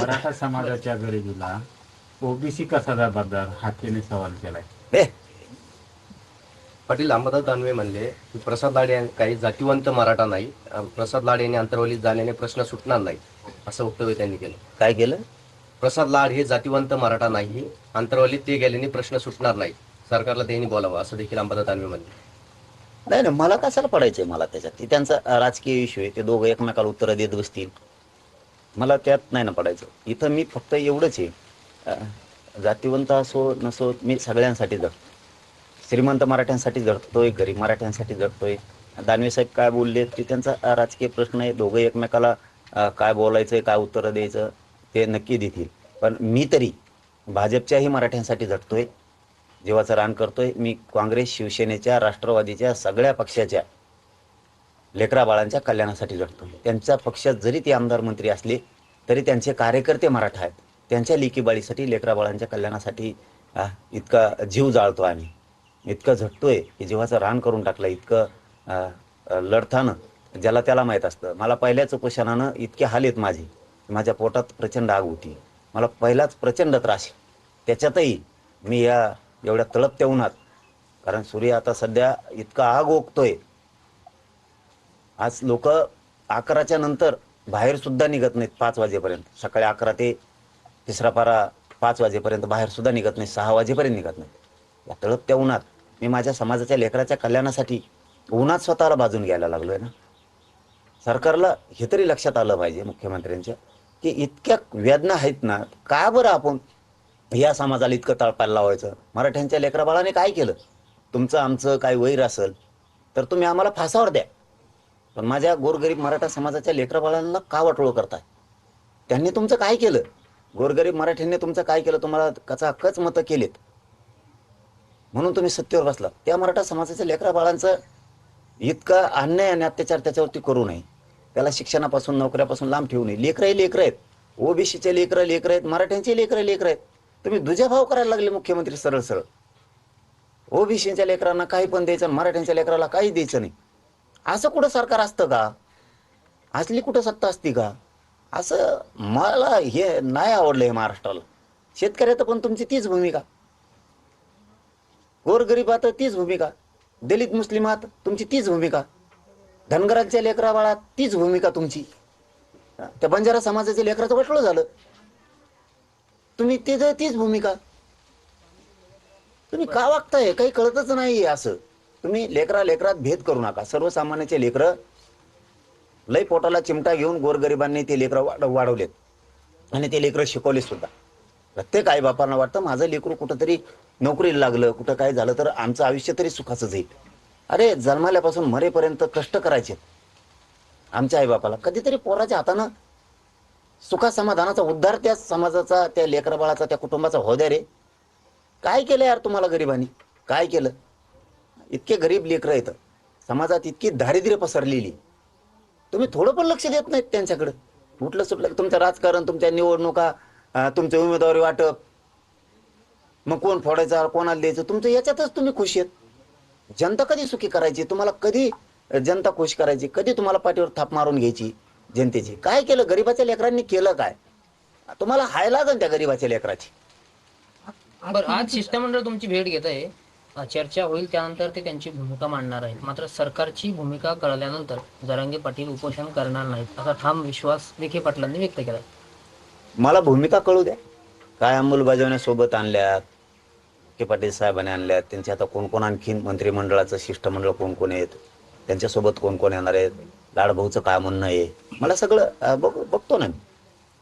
मराठा समाजाच्या गरिबीला ओबीसी कसा जबाबदार हाकेने सवाल केलाय. हे पाटील अंबादास दानवे म्हणले की प्रसाद लाड काही जातीवंत मराठा नाही, प्रसाद लाड यांनी अंतर्वलीत जाण्याने प्रश्न सुटणार नाही, असं वक्तव्य त्यांनी केलं. काय केलं? प्रसाद लाड हे जातीवंत मराठा नाही, अंतर्वलीत ते गेल्याने प्रश्न सुटणार नाही, सरकारला त्यांनी बोलावं, असं देखील अंबादास दानवे म्हणले. नाही नाही, मला कशाला पडायचंय, मला त्याच्यात ती त्यांचा राजकीय इश्यू आहे, ते दोघं एकमेकाला उत्तरं देत बसतील, मला त्यात नाही ना पडायचं. इथं मी फक्त एवढंच आहे, जातीवंत असो नसो मी सगळ्यांसाठी जगतो, श्रीमंत मराठ्यांसाठी जगतोय, गरीब मराठ्यांसाठी जगतोय. दानवे साहेब काय बोलले ते त्यांचा राजकीय प्रश्न आहे, दोघं एकमेकाला काय बोलायचंय काय उत्तरं द्यायचं ते नक्की देतील. पण मी तरी भाजपच्याही मराठ्यांसाठी झटतोय, जीवाचं रान करतोय. मी काँग्रेस शिवसेनेच्या राष्ट्रवादीच्या सगळ्या पक्षाच्या लेकरा बाळांच्या कल्याणासाठी झटतोय. त्यांच्या पक्षात जरी ते आमदार मंत्री असले तरी त्यांचे कार्यकर्ते मराठा आहेत, त्यांच्या लेकीबाळीसाठी लेकरा बाळांच्या कल्याणासाठी इतका जीव जाळतो आम्ही, इतकं झटतोय की जीवाचं रान करून टाकलं. इतकं लढताना ज्याला त्याला माहीत असतं. मला पहिल्याच उपोषणानं इतके हाल आहेत माझे, माझ्या पोटात प्रचंड आग होती, मला पहिलाच प्रचंड त्रास. त्याच्यातही मी या एवढ्या तळपत्या उन्हात, कारण सूर्य आता सध्या इतका आग ओकतोय, आज लोक 11च्या नंतर बाहेर सुद्धा निघत नाहीत 5 वाजेपर्यंत. सकाळी 11 ते तिसरा पारा 5 वाजेपर्यंत बाहेर सुद्धा निघत नाही, 6 वाजेपर्यंत निघत नाही. या तळपत्या उन्हात मी माझ्या समाजाच्या लेकराच्या कल्याणासाठी उन्हात स्वतःला बाजून घ्यायला लागलोय ना. सरकारला हे तरी लक्षात आलं पाहिजे मुख्यमंत्र्यांच्या की इतक्या वेदना आहेत ना, का बरं आपण या समाजाला इतकं तळपायला लावायचं. मराठ्यांच्या लेकरा बाळाने काय केलं? तुमचं आमचं काय वैर असेल तर तुम्ही आम्हाला फासावर द्या, पण माझ्या गोरगरीब मराठा समाजाच्या लेकरा बाळांना का वाटोळं करताय? त्यांनी तुमचं काय केलं? गोरगरीब मराठ्यांनी तुमचं काय केलं? तुम्हाला कचाकच मतं केलेत म्हणून तुम्ही सत्तेवर बसला. त्या मराठा समाजाच्या लेकरा बाळांचं इतका अन्याय आणि अत्याचार त्याच्यावरती करू नये, त्याला शिक्षणापासून नोकऱ्यापासून लांब ठेवू नये. लेकरं लेकरं आहेत, ओबीसीचे लेकरं आहेत, मराठ्यांचे लेकरं आहेत. तुम्ही दुजाभाव करायला लागले मुख्यमंत्री सरळ सरळ. ओबीसीच्या लेकरांना काही पण द्यायचं, मराठ्यांच्या लेकराला काही द्यायचं नाही. असं कुठं सरकार असतं का? असली कुठं सत्ता असती का? असं मला हे नाही आवडलं हे महाराष्ट्राला. शेतकऱ्यात पण तुमची तीच भूमिका, गोरगरीबात तीच भूमिका, दलित मुस्लिमात तुमची तीच भूमिका, धनगरांच्या लेकरा बाळात तीच भूमिका तुमची. त्या बंजारा समाजाच्या लेकराचं वाटलं झालं, तुम्ही ते तीच भूमिका. तुम्ही का वागताय काही कळतच नाही. असं तुम्ही लेकरात भेद करू नका. सर्वसामान्याचे लेकरं लय पोटाला चिमटा घेऊन गोरगरिबांनी ते लेकरं वाढवलेत आणि ते लेकरं शिकवले सुद्धा. प्रत्येक आई बापांना वाटतं माझं लेकरू कुठंतरी नोकरीला लागलं, कुठं काय झालं तर आमचं आयुष्य तरी सुखाचं जाईल. अरे जन्माल्यापासून मरेपर्यंत कष्ट करायचे आमच्या आईबापाला, कधीतरी पोराच्या हातानं सुखा समाधानाचा उद्धार त्या समाजाचा, त्या लेकरा बाळाचा, त्या कुटुंबाचा हो द्या रे. काय केलं यार तुम्हाला गरिबांनी? काय केलं? इतके गरीब लेकरं आहेत, समाजात इतकी दारिद्र्य पसरलेली, तुम्ही थोडं पण लक्ष देत नाहीत त्यांच्याकडे. उठलं सुटलं तुमचं राजकारण, तुमच्या निवडणुका, तुमचे उमेदवारी वाटप, मग कोण फोडायचं कोणाला द्यायचं, तुमचं याच्यातच तुम्ही खुश आहेत. जनता कधी सुखी करायची? तुम्हाला कधी जनता खुश करायची? कधी तुम्हाला पाठीवर थाप मारून घ्यायची जनतेची? काय केलं गरीबाच्या लेकरांनी? केलं काय? तुम्हाला हाय लागल त्या गरीबाच्या लेकराची. बरं, आज शिष्टमंडळ तुमची भेट घेत आहे, चर्चा होईल, त्यानंतर ते त्यांची भूमिका मांडणार आहेत. मात्र सरकारची भूमिका कळल्यानंतर जरांगे पाटील उपोषण करणार नाहीत असा ठाम विश्वास विखे पाटलांनी व्यक्त केला. मला भूमिका कळू द्या, काय अंमलबजावण्यासोबत आणल्यात, विखे पाटील साहेबांनी आणल्यात, त्यांचे आता कोण कोण आणखीन मंत्रिमंडळाचं शिष्टमंडळ कोण कोण आहेत, त्यांच्यासोबत कोण कोण येणार आहेत, लाडभाऊचं काय म्हणणं आहे, मला सगळं बघतो ना.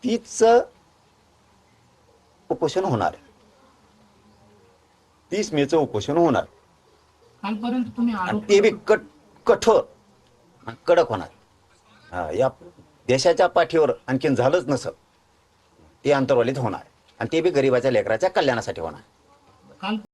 तीच उपोषण होणार, 30 मेचं उपोषण होणार. कालपर्यंत तुम्ही ते बी कठोर कडक होणार. या देशाच्या पाठीवर आणखीन झालंच नसं ते अंतर्वालीत होणार, आणि ते बी गरीबाच्या लेकराच्या कल्याणासाठी होणार. काल